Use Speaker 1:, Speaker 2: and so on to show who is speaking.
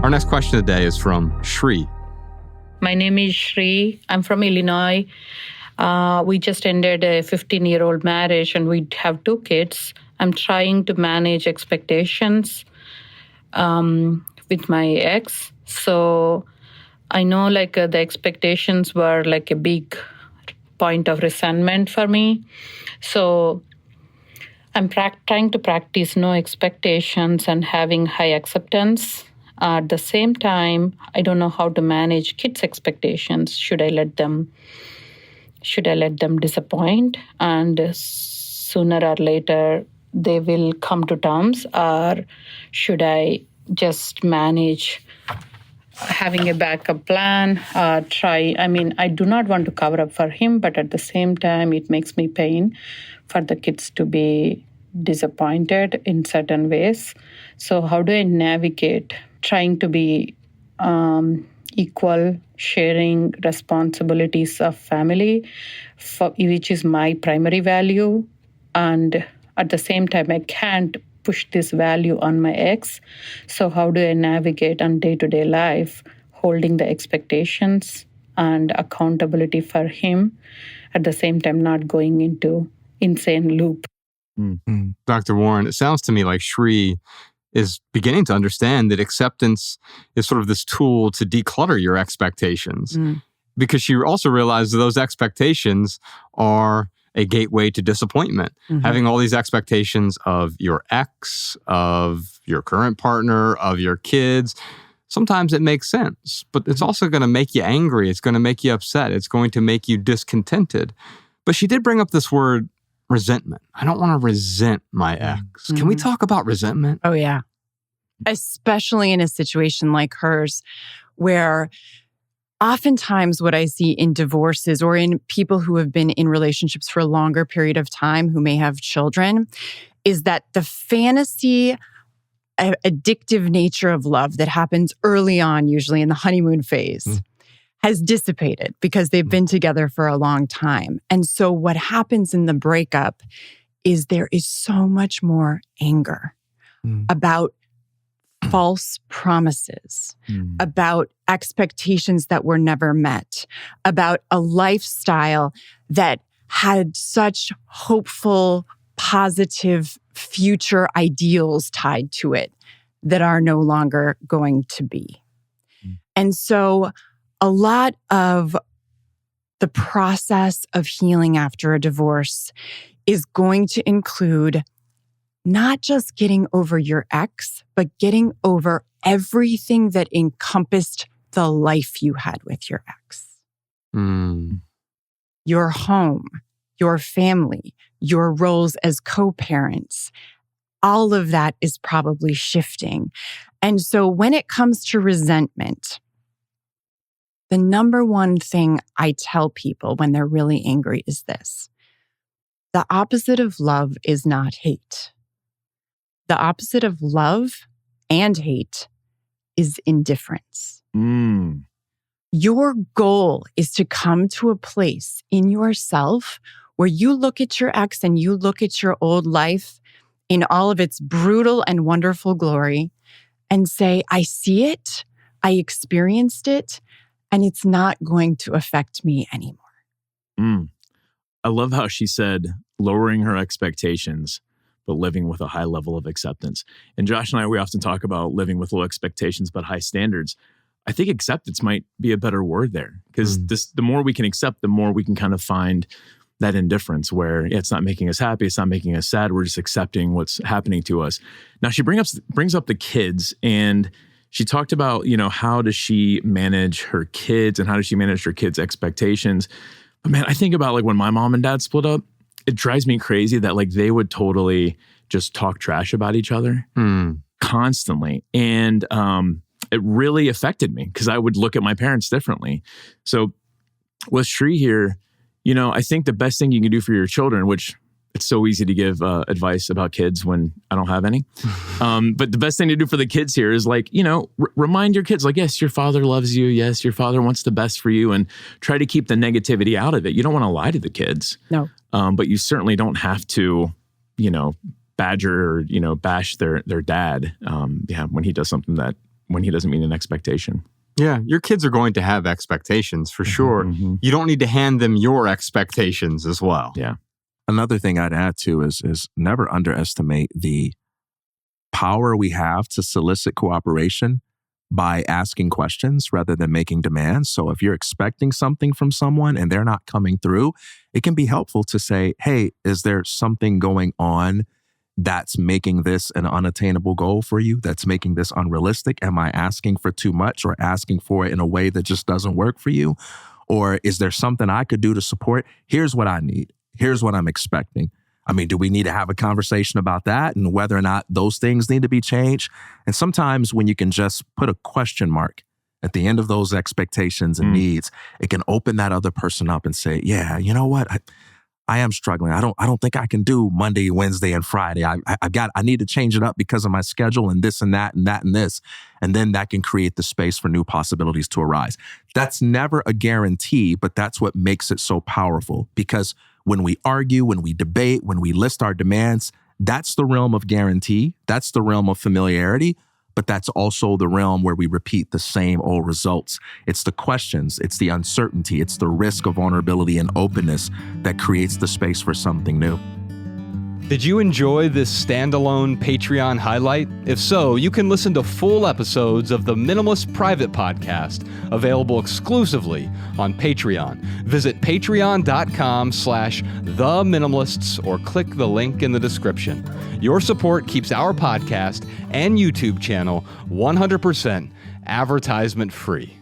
Speaker 1: Our next question today is from Shri.
Speaker 2: My name is Shri. I'm from Illinois. We just ended a 15-year-old marriage and we have 2 kids. I'm trying to manage expectations with my ex. So I know the expectations were a big point of resentment for me. So I'm trying to practice no expectations and having high acceptance. At the same time, I don't know how to manage kids' expectations. Should I let them disappoint and sooner or later they will come to terms, or should I just manage having a backup plan, I do not want to cover up for him, but at the same time, it makes me pain for the kids to be disappointed in certain ways. So how do I navigate trying to be equal, sharing responsibilities of family, which is my primary value, and at the same time, I can't push this value on my ex. So how do I navigate on day-to-day life, holding the expectations and accountability for him, at the same time not going into insane loop?
Speaker 1: Mm-hmm. Dr. Warren, it sounds to me like Shri is beginning to understand that acceptance is sort of this tool to declutter your expectations. Because she also realized that those expectations are a gateway to disappointment. Mm-hmm. Having all these expectations of your ex, of your current partner, of your kids, sometimes it makes sense, but it's also going to make you angry. It's going to make you upset. It's going to make you discontented. But she did bring up this word, resentment. I don't want to resent my ex. Mm-hmm. Can we talk about resentment?
Speaker 3: Oh, yeah. Especially in a situation like hers, where oftentimes what I see in divorces or in people who have been in relationships for a longer period of time who may have children is that the fantasy, addictive nature of love that happens early on, usually in the honeymoon phase, has dissipated because they've been together for a long time. And so what happens in the breakup is there is so much more anger about false promises, about expectations that were never met, about a lifestyle that had such hopeful, positive future ideals tied to it that are no longer going to be. And so a lot of the process of healing after a divorce is going to include not just getting over your ex, but getting over everything that encompassed the life you had with your ex. Your home, your family, your roles as co-parents, all of that is probably shifting. And so when it comes to resentment, the number one thing I tell people when they're really angry is this: the opposite of love is not hate. The opposite of love and hate is indifference. Your goal is to come to a place in yourself where you look at your ex and you look at your old life in all of its brutal and wonderful glory and say, I see it, I experienced it, and it's not going to affect me anymore.
Speaker 4: I love how she said lowering her expectations, but living with a high level of acceptance. And Josh and I, we often talk about living with low expectations, but high standards. I think acceptance might be a better word there, because the more we can accept, the more we can kind of find that indifference where it's not making us happy, it's not making us sad, we're just accepting what's happening to us. Now, she brings up the kids, and she talked about, how does she manage her kids and how does she manage her kids' expectations? But man, I think about when my mom and dad split up, it drives me crazy that they would totally just talk trash about each other constantly. And it really affected me because I would look at my parents differently. So with Shri here, I think the best thing you can do for your children, which it's so easy to give advice about kids when I don't have any. But the best thing to do for the kids here is remind your kids, yes, your father loves you. Yes, your father wants the best for you, and try to keep the negativity out of it. You don't want to lie to the kids.
Speaker 3: No.
Speaker 4: But you certainly don't have to, badger or, bash their dad. When he does something that when he doesn't meet an expectation.
Speaker 1: Yeah, your kids are going to have expectations for sure.
Speaker 4: Mm-hmm.
Speaker 1: You don't need to hand them your expectations as well.
Speaker 4: Yeah.
Speaker 5: Another thing I'd add too is never underestimate the power we have to solicit cooperation by asking questions rather than making demands. So if you're expecting something from someone and they're not coming through, it can be helpful to say, hey, is there something going on that's making this an unattainable goal for you, that's making this unrealistic? Am I asking for too much or asking for it in a way that just doesn't work for you? Or is there something I could do to support? Here's what I need. Here's what I'm expecting. I mean, do we need to have a conversation about that and whether or not those things need to be changed? And sometimes when you can just put a question mark at the end of those expectations and needs, it can open that other person up and say, yeah, you know what? I am struggling. I don't think I can do Monday, Wednesday, and Friday. I need to change it up because of my schedule and this and that and that and this. And then that can create the space for new possibilities to arise. That's never a guarantee, but that's what makes it so powerful. Because when we argue, when we debate, when we list our demands, that's the realm of guarantee. That's the realm of familiarity. But that's also the realm where we repeat the same old results. It's the questions, it's the uncertainty, it's the risk of vulnerability and openness that creates the space for something new.
Speaker 1: Did you enjoy this standalone Patreon highlight? If so, you can listen to full episodes of the Minimalist Private Podcast, available exclusively on Patreon. Visit patreon.com/theminimalists or click the link in the description. Your support keeps our podcast and YouTube channel 100% advertisement free.